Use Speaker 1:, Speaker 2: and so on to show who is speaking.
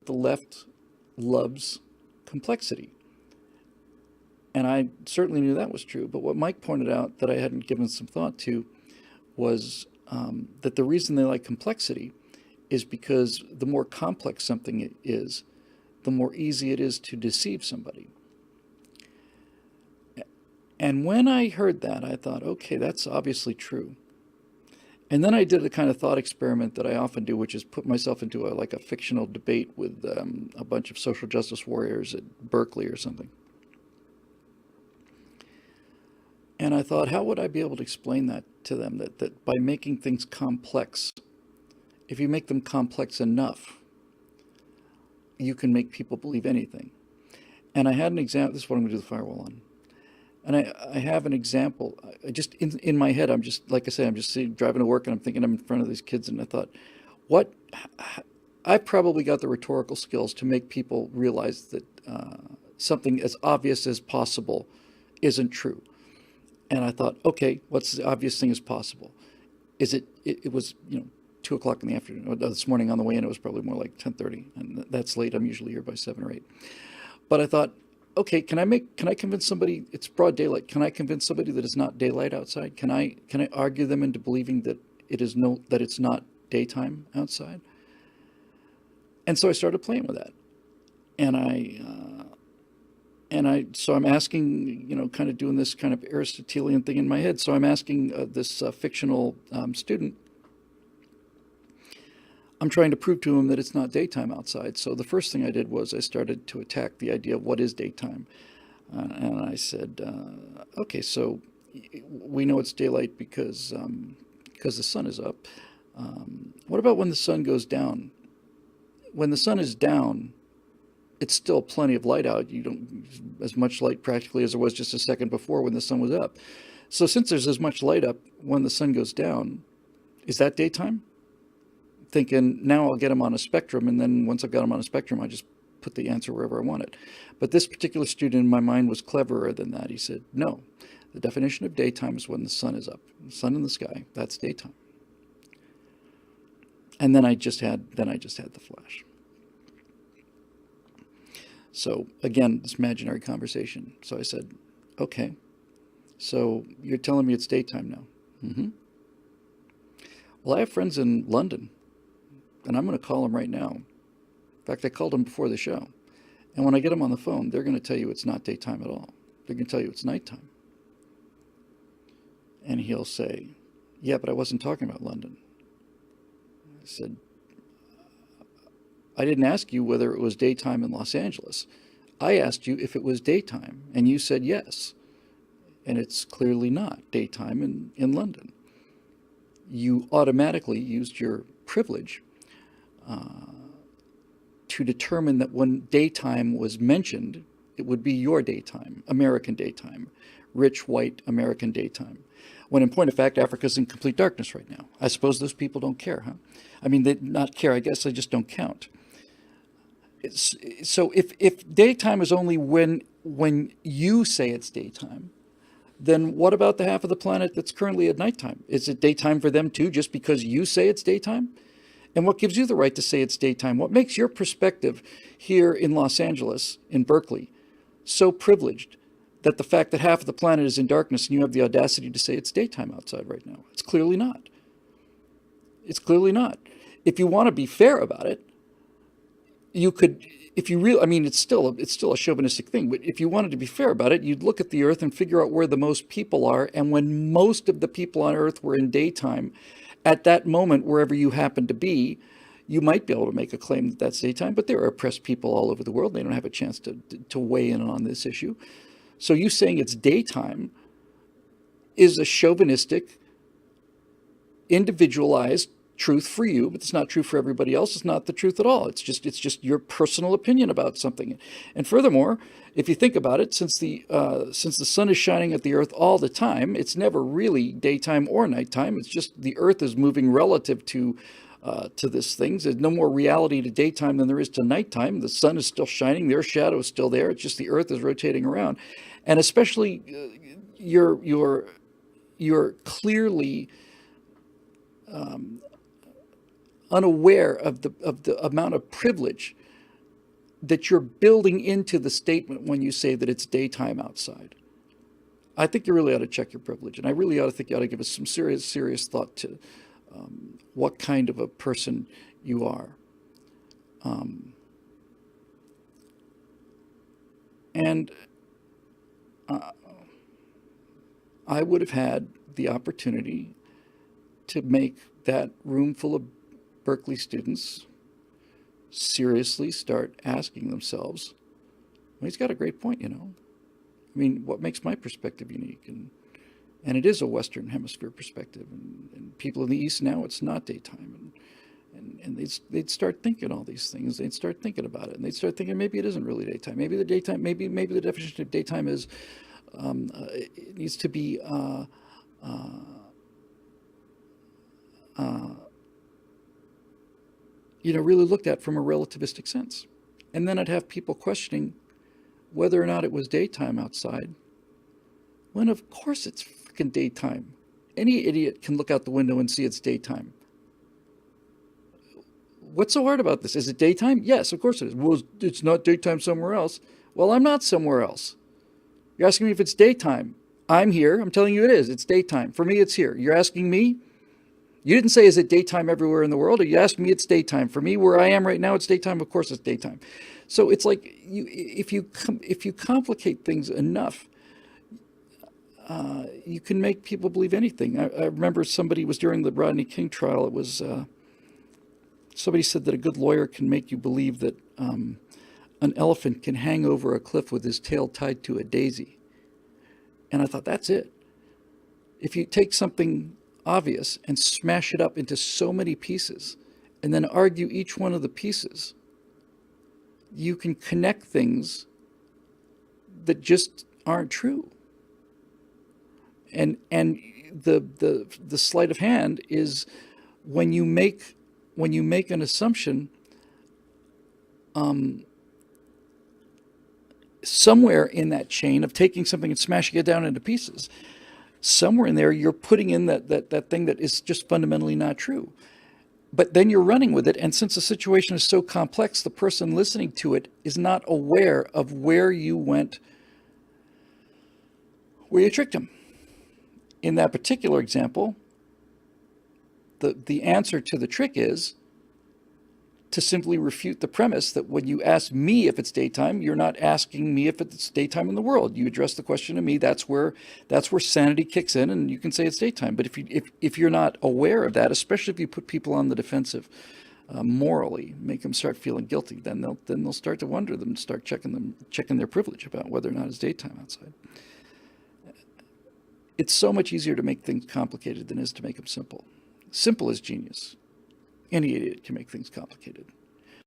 Speaker 1: the left loves complexity. And I certainly knew that was true. But what Mike pointed out that I hadn't given some thought to was that the reason they like complexity is because the more complex something is, the more easy it is to deceive somebody. And when I heard that, I thought, okay, that's obviously true. And then I did the kind of thought experiment that I often do, which is put myself into like a fictional debate with a bunch of social justice warriors at Berkeley or something. And I thought, how would I be able to explain that to them? That by making things complex, if you make them complex enough, you can make people believe anything. And I had an example. This is what I'm going to do the firewall on. And I have an example. I just in my head, I'm just, like I say, I'm just driving to work and I'm thinking I'm in front of these kids and I thought, what? I probably got the rhetorical skills to make people realize that something as obvious as possible isn't true. And I thought, okay, what's the obvious thing as possible? Is it was, 2 o'clock in the afternoon. This morning on the way in, it was probably more like 10:30. And that's late. I'm usually here by 7 or 8. But I thought, okay, can I convince somebody, it's broad daylight. Can I convince somebody that it's not daylight outside? Can I argue them into believing that that it's not daytime outside? And so I started playing with that. And so I'm asking, kind of doing this kind of Aristotelian thing in my head. So I'm asking this fictional student, I'm trying to prove to him that it's not daytime outside. So the first thing I did was I started to attack the idea of what is daytime. And I said, okay, so we know it's daylight because the sun is up. What about when the sun goes down? When the sun is down, it's still plenty of light out. You don't as much light practically as there was just a second before when the sun was up. So since there's as much light up when the sun goes down, is that daytime? Thinking now I'll get them on a spectrum, and then once I've got them on a spectrum, I just put the answer wherever I want it. But this particular student in my mind was cleverer than that. He said, no, the definition of daytime is when the sun is up. The sun in the sky, that's daytime. And then I just had the flash. So again, this imaginary conversation. So I said, okay, so you're telling me it's daytime now? Mm-hmm. Well, I have friends in London, and I'm going to call them right now. In fact, I called them before the show. And when I get them on the phone, they're going to tell you it's not daytime at all. They're going to tell you it's nighttime. And he'll say, yeah, but I wasn't talking about London. I said, I didn't ask you whether it was daytime in Los Angeles. I asked you if it was daytime, and you said yes. And it's clearly not daytime in London. You automatically used your privilege to determine that when daytime was mentioned, it would be your daytime, American daytime, rich, white, American daytime. When in point of fact, Africa's in complete darkness right now. I suppose those people don't care, huh? I mean, they not care, I guess they just don't count. So if daytime is only when you say it's daytime, then what about the half of the planet that's currently at nighttime? Is it daytime for them too, just because you say it's daytime? And what gives you the right to say it's daytime? What makes your perspective here in Los Angeles, in Berkeley, so privileged that the fact that half of the planet is in darkness and you have the audacity to say it's daytime outside right now? It's clearly not. It's clearly not. If you want to be fair about it, you could, if you really, I mean, it's still a chauvinistic thing, but if you wanted to be fair about it, you'd look at the earth and figure out where the most people are. And when most of the people on earth were in daytime, at that moment, wherever you happen to be, you might be able to make a claim that that's daytime, but there are oppressed people all over the world. They don't have a chance to weigh in on this issue. So you saying it's daytime is a chauvinistic, individualized truth for you, but it's not true for everybody else. It's not the truth at all. It's just your personal opinion about something. And furthermore, if you think about it, since the sun is shining at the earth all the time, it's never really daytime or nighttime. It's just the earth is moving relative to this thing. There's no more reality to daytime than there is to nighttime. The sun is still shining. Their shadow is still there. It's just the earth is rotating around. And especially you're clearly unaware of the amount of privilege that you're building into the statement when you say that it's daytime outside. I think you really ought to check your privilege, and I really ought to think you ought to give us some serious thought to what kind of a person you are. And I would have had the opportunity to make that room full of Berkeley students seriously start asking themselves, well, he's got a great point, I mean, what makes my perspective unique? And it is a Western Hemisphere perspective. And people in the East now, it's not daytime. And they'd start thinking all these things. They'd start thinking about it. And they'd start thinking maybe it isn't really daytime. Maybe the daytime, maybe the definition of daytime is, it needs to be, really looked at from a relativistic sense. And then I'd have people questioning whether or not it was daytime outside, when of course it's freaking daytime. Any idiot can look out the window and see it's daytime. What's so hard about this? Is it daytime? Yes, of course it is. Well, it's not daytime somewhere else. Well, I'm not somewhere else. You're asking me if it's daytime. I'm here. I'm telling you it is. It's daytime. For me, it's here. You're asking me? You didn't say, is it daytime everywhere in the world? Or you asked me, it's daytime. For me, where I am right now, it's daytime. Of course it's daytime. So it's like, if you complicate things enough, you can make people believe anything. I remember somebody was during the Rodney King trial. It was somebody said that a good lawyer can make you believe that an elephant can hang over a cliff with his tail tied to a daisy. And I thought, that's it. If you take something obvious and smash it up into so many pieces and then argue each one of the pieces, you can connect things that just aren't true. And the sleight of hand is when you make an assumption, somewhere in that chain of taking something and smashing it down into pieces, somewhere in there you're putting in that thing that is just fundamentally not true. But then you're running with it, and since the situation is so complex, the person listening to it is not aware of where you went, where you tricked him. In that particular example, the answer to the trick is to simply refute the premise that when you ask me if it's daytime, you're not asking me if it's daytime in the world. You address the question to me. That's where sanity kicks in, and you can say it's daytime. But if you're not aware of that, especially if you put people on the defensive morally, make them start feeling guilty, then they'll start to wonder, them start checking their privilege about whether or not it's daytime outside. It's so much easier to make things complicated than it is to make them simple. Simple is genius. Any idiot can make things complicated.